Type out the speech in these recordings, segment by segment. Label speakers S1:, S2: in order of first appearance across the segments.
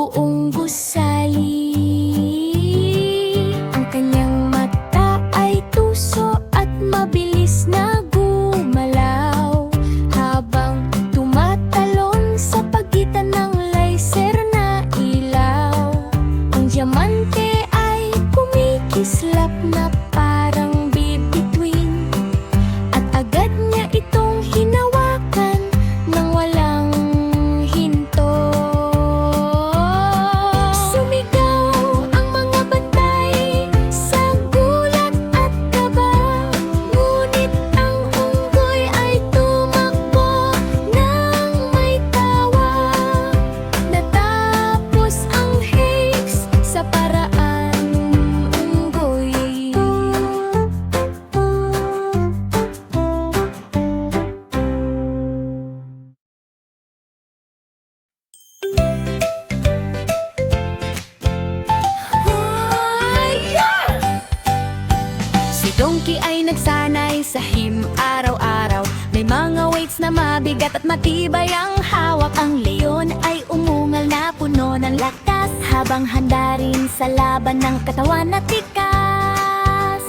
S1: buong gusali. Ang kanyang mata ay tuso at mabilis na gumalaw, habang tumatalon sa pagitan ng laser na ilaw. Ang diamante ay kumikislap na parang bibituin, at agad niya itong hinawakan nang walang hinto. Sumigaw ang mga bantay sa gulat at kaba, ngunit ang unggoy ay tumakbo nang may tawa. Natapos ang hex sa paraan unggoy. Si Donkey ay nagsanay sa him araw-araw. May mga weights na mabigat at matibay ang hawak. Ang leon ay umungal na puno ng lakas, habang handa rin sa laban ng katawan na tikas.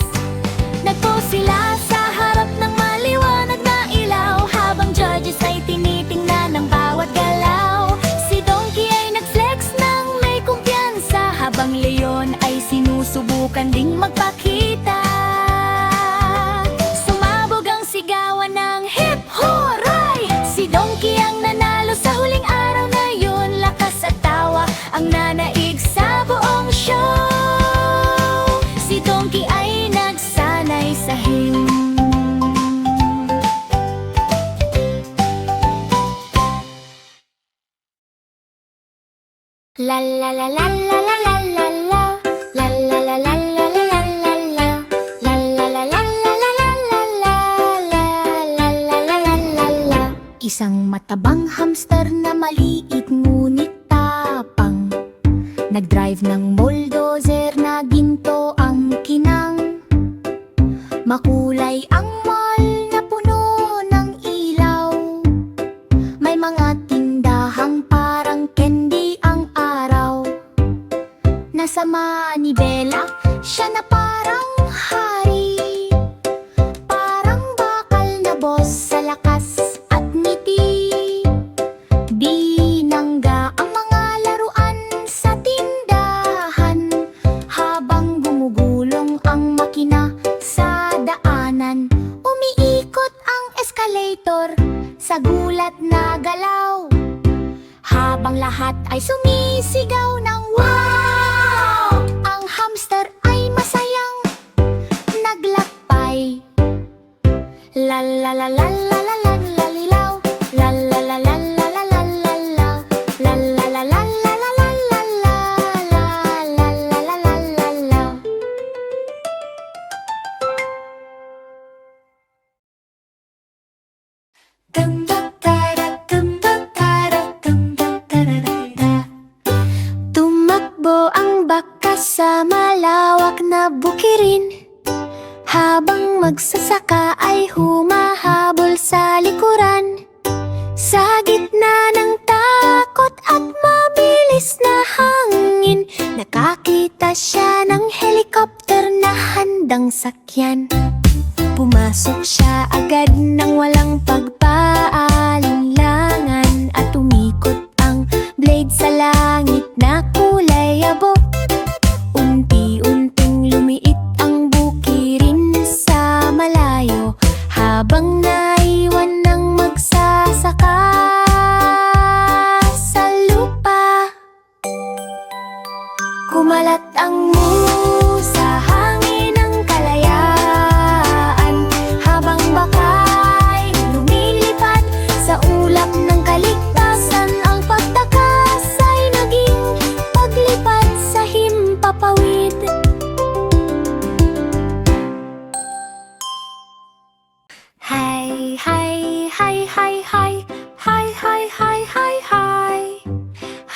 S1: Nagpo sila sa harap ng maliwanag na ilaw, habang judges ay tinitingnan ng bawat galaw. Si Donkey ay nag-flex ng may kumpiyansa, habang leon ay sinusubukan ding magpakita. Sumabog ang sigawan ng hip hooray! Si Donkey ang nanalo sa huling araw na yun. Lakas at tawa ang nanaig sa buong show. Si Donkey ay nagsanay sa him. La la la la la la la la la. La la la la la la la la la. La la la la la la la la la. La la la la la la la. Isang matabang hamster na maliit ngunit tapang, nag-drive ng bulldozer na ginto ang kinang. Makulay ang mall na puno ng ilaw, may mga tindahang parang candy ang araw. Nasa manibela siya na parang hari, parang bakal na boss sa lakas at ngiti. Binangga ang mga laruan sa tindahan, habang gumugulong ang makina sa daanan. Umiikot ang escalator sa gulat na galaw, habang lahat ay sumisigaw ng wow! Ang hamster ay masayang naglakbay. La la la la la la la la lilaw. La la la la la la la la la. La la la la la la la la la. La la la la la la la. Dum dum tara dum dum tara dum dum tararara. Tumakbo ang baka sa malawak na bukirin, habang magsasaka ay humahabol sa likuran. Sa gitna ng takot at mabilis na hangin, nakakita siya ng helicopter na handang sakyan. Pumasok siya agad nang walang pagpaalinlangan, at umikot ang blade sa langit na kulay abo. Unti-unting lumiit ang bukirin sa malayo, habang naiwan ng magsasaka sa lupa. Kumalat ang musa, hangin ng kalayaan, habang bakay lumilipad sa ulap ng kaligtasan. Ang pagtakas ay naging paglipad sa himpapawid. Hi, hi, hi, hi, hi. Hi, hi, hi, hi, hi.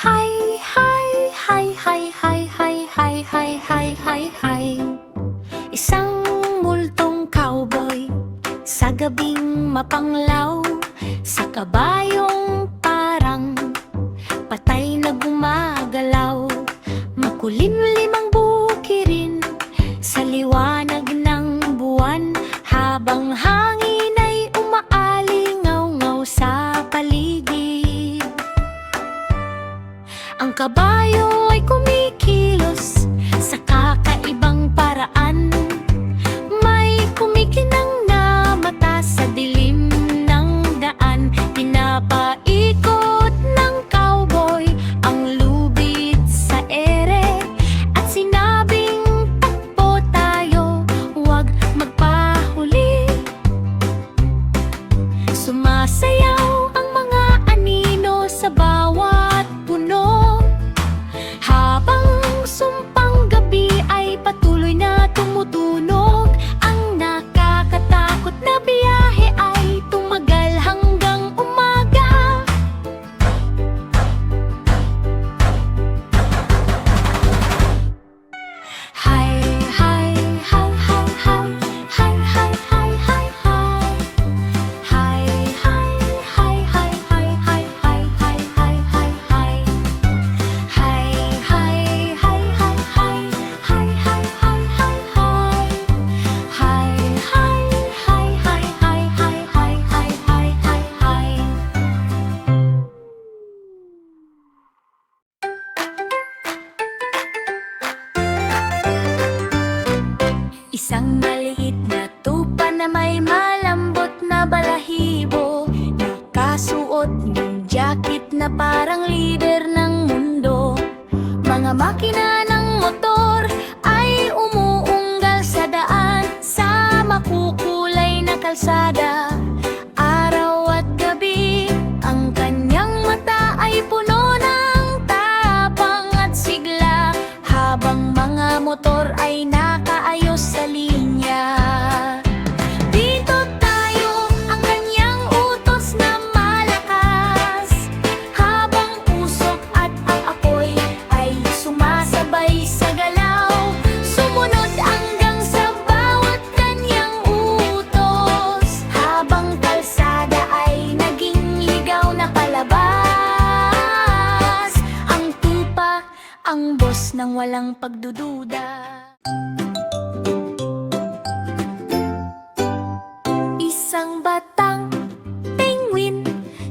S1: Hi, hi, hi, hi, hi, hi, hi, hi, hi, hi, hi. Isang multong cowboy sa gabing mapanglaw, sa kabayong parang patay na gumagalaw. tayo ay kumikilos sa kakaibang paraan. May kumikinang na mata sa dilim ng daan. Pinapaikot ng cowboy ang lubid sa ere at sinabing takbo tayo, huwag magpahuli. Sumasayaw ang mga anino sa bawat puno, habang sumpang gabi ay patuloy na tumutunog. Ang nakakatakot na biyahe ay tumagal hanggang umaga. Hi, hi, hi, hi, hi, hi, hi, hi, hi, hi. Hi, hi, hi, hi, hi, hi, hi, hi, hi, hi, hi. Hi, hi, hi, hi, hi, hi, hi, hi, hi, hi. Hi, hi, hi, hi, hi, hi, hi, hi, hi, hi. Isang maliit na tupa na may malambot na balahibo, nakasuot ng jacket na parang lider ng mundo. Mga makina ng motor ay umuunggal sa daan, sa makukulay na kalsada. Araw at gabi, ang kanyang mata ay puno ng tapang at sigla, habang mga motor ay nakaayos sa linya. Dito tayo, ang kanyang utos na malakas, habang usok at ang apoy ay sumasabay sa galaw. Sumunod hanggang sa bawat kanyang utos, habang kalsada ay naging ligaw na palabas. Ang tupa, ang boss ng walang pagdududa. Isang batang penguin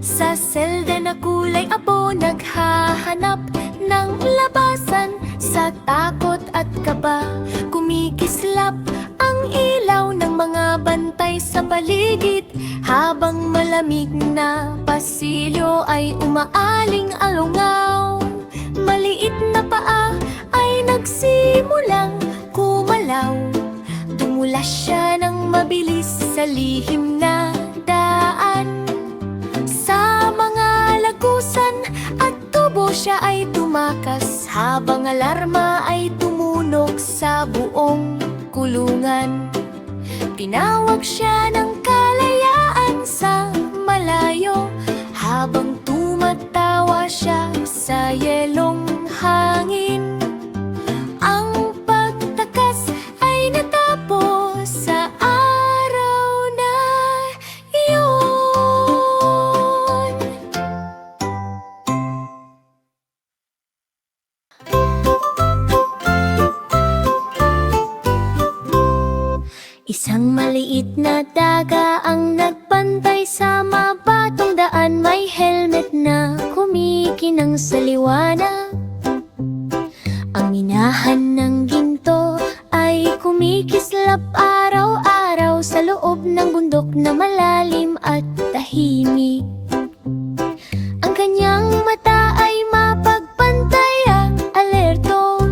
S1: sa selda na kulay abo, naghahanap ng labasan. Sa takot at kaba, kumikislap ang ilaw ng mga bantay sa paligid, habang malamig na pasilyo ay umaaling-alungaw. Maliit na paa ay nagsimulang kumalaw. Dumula siya ng mabilis sa lihim na daan. Sa mga lagusan at tubo siya ay tumakas, habang alarma ay tumunog sa buong kulungan. Tinawag siya ng kalayaan sa malayo, habang tumatawa siya sa yelong hangin. Ang pagtakas ay natapos sa araw na iyon. Isang maliit na daga ang nagbantay sa mabatong daan. May helmet na kumikinang sa liwanag. Ang minahan ng ginto ay kumikislap araw-araw sa loob ng bundok na malalim at tahimik. Ang kanyang mata ay mapagpantaya, alerto,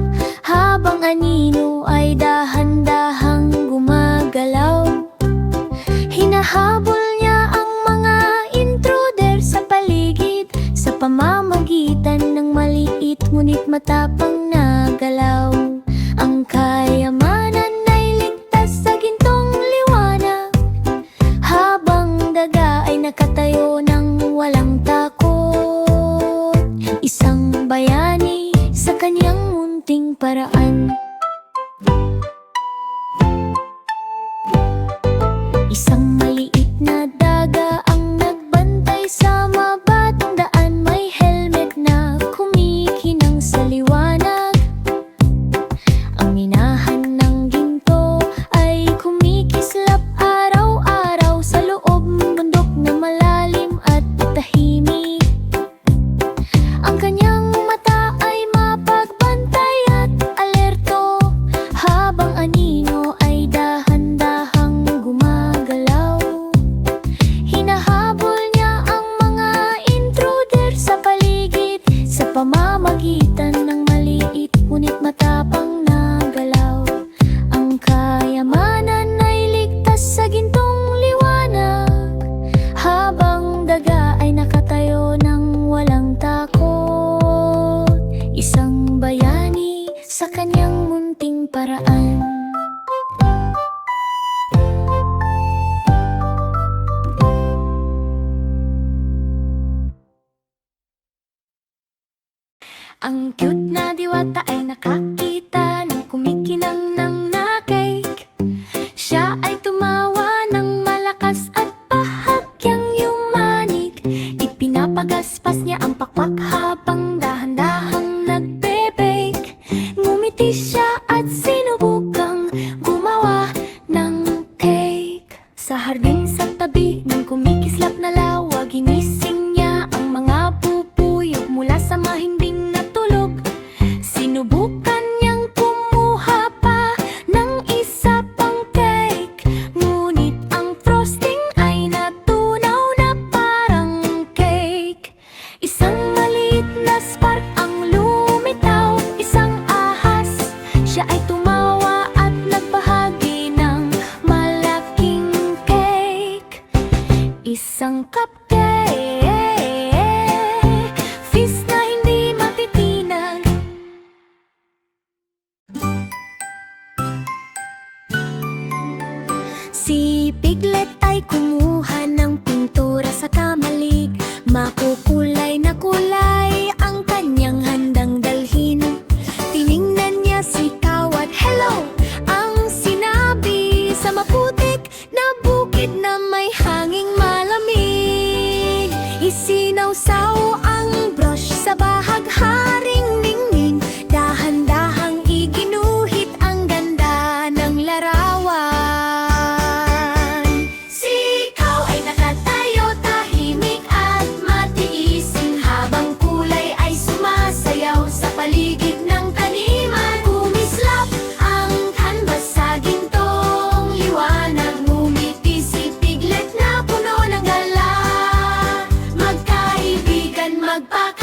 S1: habang anino ay dahan-dahang gumagalaw. Hinahabol niya ang mga intruder sa paligid, sa pamamagitan ng maliit ngunit matapang na galaw. Ang kayamanan ay ligtas sa gintong liwanag, habang daga ay nakatayo ng walang takot. Isang bayani sa kanyang munting paraan. Isang maliit na daga ang nagbantay sa mabatong daan. May helmet na kumikinang sa liwanag. cute na diwata ay nakakita ng kumikinang na cake. Siya ay tumawa ng malakas at bahagyang yumanig. Ipinapagaspas niya ang pakpak habang dahan-dahang nagbe-bake. Ngumiti siya at sinubukang gumawa ng cake. Sa hardin sa tabi ng kumikislap na lawa, ginising niya ang mga bubuyog mula sa mahimbing na tulog. Sinubukan niyang kumuha pa ng isa pang cake, ngunit ang frosting ay natunaw na parang cake. Isang maliit na spark ang lumitaw, isang ahas. Siya ay tumawa at nagbahagi ng malaking cake. Isang cupcake, feast na hindi matitinag. Si Piglet ay kumuha ng pintura sa kamalig. Makukulay na kulay ang kanyang handang dalhin. Tiningnan niya si Cow at hello ang sinabi sa maputik na bukid na may hanging malamig. Isinawsaw ang brush sa bahagharing ningning. Dahan-dahang iginuhit ang ganda ng larawan. Si Cow ay nakatayo, tahimik at matiisin, habang kulay ay sumasayaw sa paligid ng taniman. Kumislap ang canvas sa gintong liwanag. Ngumiti si Piglet na puno ng gala. Magkaibigan, magpaka